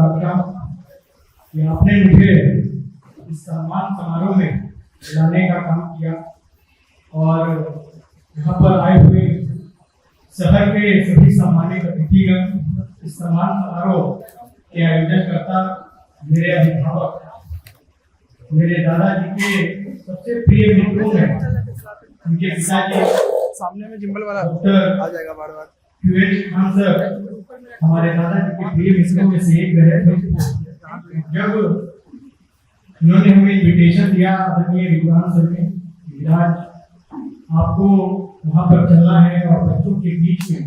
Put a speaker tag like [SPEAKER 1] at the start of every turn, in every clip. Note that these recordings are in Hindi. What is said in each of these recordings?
[SPEAKER 1] आज्ञा कि आपने मुझे इस सम्मान समारोह में लाने का काम किया और यहाँ पर आए हुए शहर के सभी सम्मानित अतिथिगण, इस सम्मान समारोह के आयोजन करता मेरे अभिभावक, मेरे दादाजी के सबसे प्रिय मित्रों में उनके पिताजी
[SPEAKER 2] सामने में जिम्बल वाला
[SPEAKER 1] डॉक्टर
[SPEAKER 2] आ जाएगा बार बार
[SPEAKER 1] खान सर हमारे दादाजी के प्रिय मित्रों में से एक रहे थे। जब उन्होंने हमें इन्विटेशन दिया आदरणीय विद्वान सर ने, विराज आपको वहां पर चलना है और बच्चों के बीच में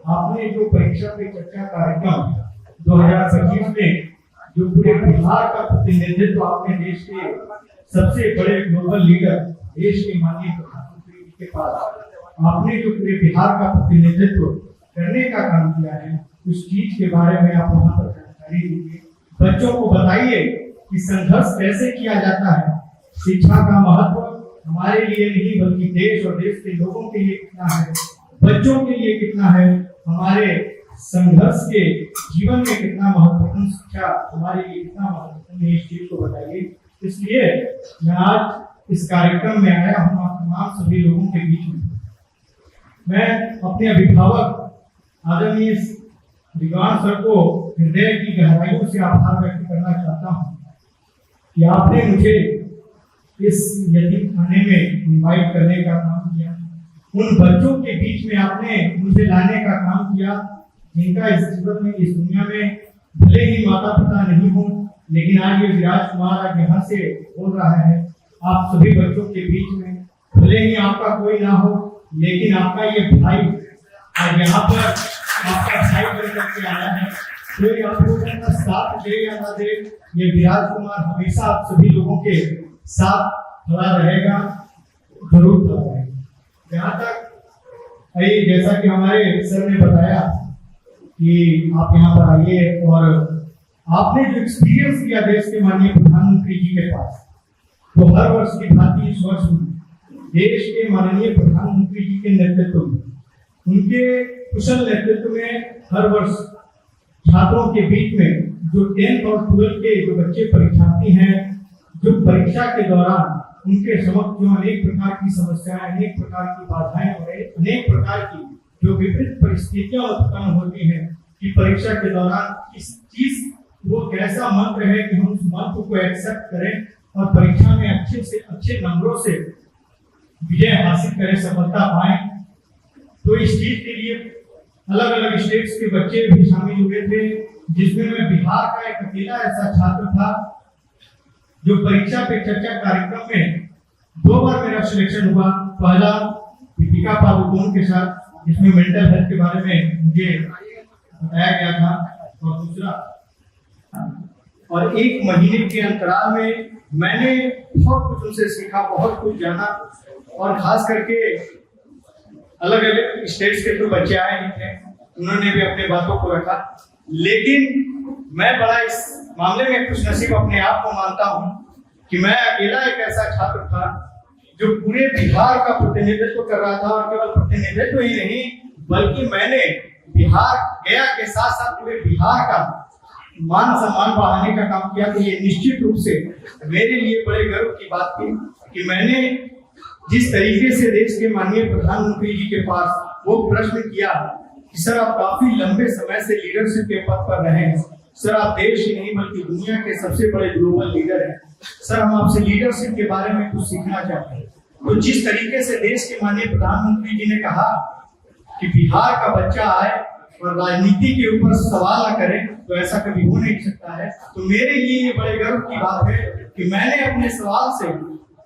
[SPEAKER 1] आपने जो परीक्षा पे चर्चा कार्यक्रम 2025 में जो पूरे बिहार का प्रतिनिधित्व आपने देश के सबसे बड़े ग्लोबल लीडर देश के माननीय प्रधानमंत्री जी के पास आपने जो पूरे बिहार का प्रतिनिधित्व करने का काम किया है, उस चीज के बारे में आप वहां पर जानकारी दीजिए, बच्चों को बताइए कि संघर्ष कैसे किया जाता है, शिक्षा का महत्व हमारे लिए नहीं बल्कि देश और देश के लोगों के लिए कितना है, बच्चों के लिए कितना है, हमारे संघर्ष के जीवन में कितना महत्वपूर्ण शिक्षा हमारे लिए कितना महत्वपूर्ण है, इस चीज को बताइए। इसलिए मैं आज इस कार्यक्रम में आया हूँ आप तमाम सभी लोगों के बीच में। मैं अपने अभिभावक आदरणीय विद्वान सर को हृदय की गहराइयों से आभार व्यक्त करना चाहता हूँ कि आपने मुझे इस यतीम खाने में इनवाइट करने का काम किया, उन बच्चों के बीच में आपने मुझे लाने का काम किया जिनका इस जीवन में, इस दुनिया में भले ही माता पिता नहीं हो, लेकिन आज ये विराज कुमार आज यहाँ से बोल रहा है आप सभी बच्चों के बीच में, भले ही आपका कोई ना हो लेकिन आपका ये भाई आज यहाँ पर आपका भाई बनकर के आया है। कोई आप लोगों का साथ दे या ना दे, ये विराज कुमार हमेशा आप सभी लोगों के साथ खड़ा रहेगा, जरूर खड़ा रहेगा। जहाँ तक आइए, जैसा कि हमारे सर ने बताया कि आप यहाँ पर आइए और आपने जो एक्सपीरियंस किया देश के माननीय प्रधानमंत्री जी के पास, तो हर वर्ष की भांति इस वर्ष में देश के माननीय प्रधानमंत्री जी के नेतृत्व में, उनके कुशल नेतृत्व में हर वर्ष छात्रों के बीच में जो 10th और 12th के जो बच्चे परीक्षार्थी हैं, जो परीक्षा के दौरान उनके समक्ष जो अनेक प्रकार की समस्याएं, अनेक प्रकार की बाधाएं और अनेक प्रकार की जो विपरीत परिस्थितियां उत्पन्न होती हैं कि परीक्षा के दौरान किस चीज वो कैसा मंत्र है कि हम उस मंत्र को एक्सेप्ट करें और परीक्षा में अच्छे से अच्छे नंबरों से विजय हासिल करें, सफलता पाएं। तो इस चीज के लिए अलग अलग स्टेट्स के बच्चे भी शामिल हुए थे, जिसमें मैं बिहार का एक अकेला ऐसा छात्र था जो परीक्षा पे चर्चा कार्यक्रम में 2 बार मेरा सिलेक्शन हुआ। पहला दीपिका पादुकोण के साथ, जिसमें मेंटल हेल्थ के बारे में मुझे बताया गया था, और दूसरा और 1 महीने के अंतराल में मैंने बहुत कुछ उनसे सीखा, बहुत कुछ जाना, और खास करके अलग अलग स्टेट्स के जो बच्चे आए थे उन्होंने भी अपने बातों को रखा। लेकिन मैं बड़ा इस मामले में खुशनसीब अपने आप को मानता हूं कि मैं अकेला एक ऐसा छात्र था जो पूरे बिहार का प्रतिनिधित्व कर रहा था, और केवल प्रतिनिधित्व ही नहीं बल्कि मैंने बिहार गया के साथ साथ पूरे बिहार का मान सम्मान बढ़ाने का काम किया। तो ये निश्चित रूप से मेरे लिए बड़े गर्व की बात थी कि मैंने जिस तरीके से देश के माननीय प्रधानमंत्री जी के पास वो प्रश्न किया कि सर आप काफी लंबे समय से लीडरशिप के पद पर रहे हैं, सर आप देश ही नहीं बल्कि दुनिया के सबसे बड़े ग्लोबल लीडर हैं, सर हम आपसे लीडरशिप के बारे में कुछ सीखना चाहते हैं। तो जिस तरीके से देश के माननीय प्रधानमंत्री जी ने कहा कि बिहार का बच्चा आए और राजनीति के ऊपर सवाल न करे, तो ऐसा कभी हो नहीं सकता है। तो मेरे लिए ये बड़े गर्व की बात है कि मैंने अपने सवाल से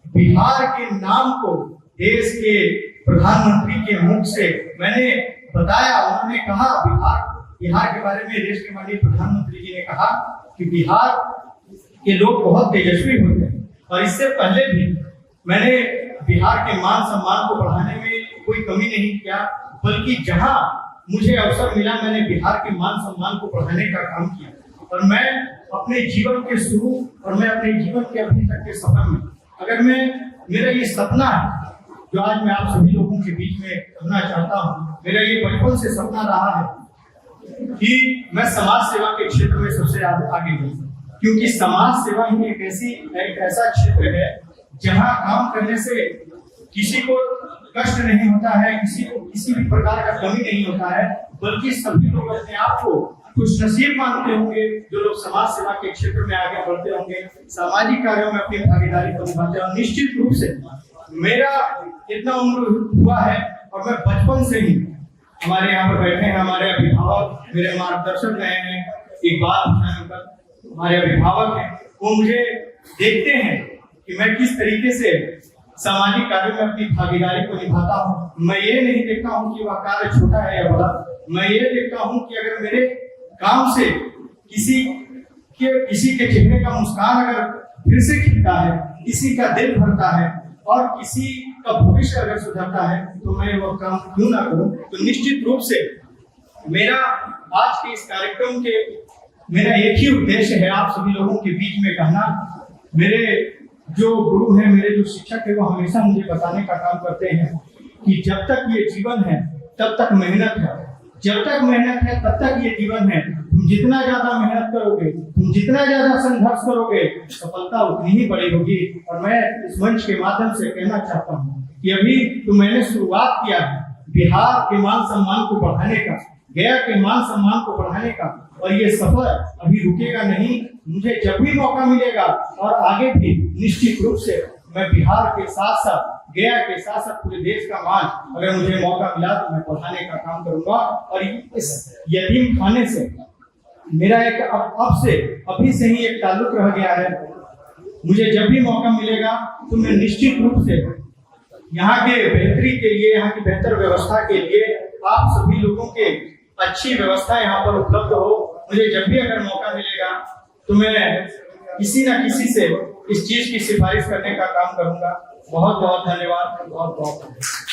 [SPEAKER 1] बिहार के नाम को देश के प्रधानमंत्री के मुख से मैंने बताया। उन्होंने कहा बिहार के बारे में देश के माननीय प्रधानमंत्री जी ने कहा कि बिहार के लोग बहुत तेजस्वी होते हैं, और इससे पहले भी मैंने बिहार के मान सम्मान को बढ़ाने में कोई कमी नहीं किया, बल्कि जहां मुझे अवसर मिला मैंने बिहार के मान सम्मान को बढ़ाने का काम किया। और मैं अपने जीवन के शुरू और मैं अपने जीवन के अभी तक के सफर में, अगर मेरा ये सपना है जो आज मैं आप सभी लोगों के बीच में करना चाहता हूँ, मेरा ये बचपन से सपना रहा है कि मैं समाज सेवा के क्षेत्र में सबसे आगे हूँ, क्योंकि समाज सेवा ही एक ऐसा क्षेत्र है जहाँ काम करने से किसी को कष्ट नहीं होता है, किसी को किसी भी प्रकार का कमी नहीं होता है, बल्कि सभी लोग अपने आप को कुछ नसीब मानते होंगे जो लोग समाज सेवा के क्षेत्र में आगे बढ़ते होंगे, सामाजिक कार्यों में अपनी भागीदारी को निभाते हैं। और निश्चित रूप से मेरा इतना उम्र हुआ है और मैं बचपन से ही, हमारे यहाँ पर बैठे हैं हमारे अभिभावक, मेरे मार्गदर्शक रहे हैं, इकबाल हमारे अभिभावक हैं, वो मुझे देखते हैं कि मैं किस तरीके से सामाजिक कार्यों में अपनी भागीदारी को निभाता हूँ। मैं ये नहीं देखता हूँ कि वह कार्य छोटा है या बड़ा, मैं ये देखता हूँ कि अगर मेरे काम से किसी के चेहरे का मुस्कान अगर फिर से खिलता है, किसी का दिल भरता है और किसी का भविष्य अगर सुधरता है, तो मैं वो काम क्यों ना करूं। तो निश्चित रूप से मेरा आज के इस कार्यक्रम के मेरा एक ही उद्देश्य है आप सभी लोगों के बीच में कहना। मेरे जो गुरु हैं, मेरे जो शिक्षक है, वो हमेशा मुझे बताने का काम करते हैं कि जब तक ये जीवन है तब तक मेहनत है, जब तक मेहनत है तब तक ये जीवन है। तुम जितना ज्यादा मेहनत करोगे, तुम जितना ज्यादा संघर्ष करोगे, सफलता उतनी ही बड़ी होगी। और मैं इस मंच के माध्यम से कहना चाहता हूँ कि अभी तो मैंने शुरुआत किया है बिहार के मान सम्मान को बढ़ाने का, गया के मान सम्मान को बढ़ाने का, और ये सफर अभी रुकेगा नहीं। मुझे जब भी मौका मिलेगा और आगे भी निश्चित रूप से मैं बिहार के साथ साथ, गया के साथ साथ पूरे देश का मान, अगर मुझे मौका मिला तो मैं बढ़ाने का काम करूंगा। और इस यतीम खाने से मेरा एक अभी से ही एक ताल्लुक रह गया है। मुझे जब भी मौका मिलेगा तो मैं निश्चित रूप से यहाँ के बेहतरी के लिए, यहाँ की बेहतर व्यवस्था के लिए, आप सभी लोगों के अच्छी व्यवस्था यहाँ पर उपलब्ध हो, मुझे जब भी अगर मौका मिलेगा तो मैं किसी न किसी से इस चीज की सिफारिश करने का काम करूंगा। बहुत बहुत धन्यवाद, बहुत बहुत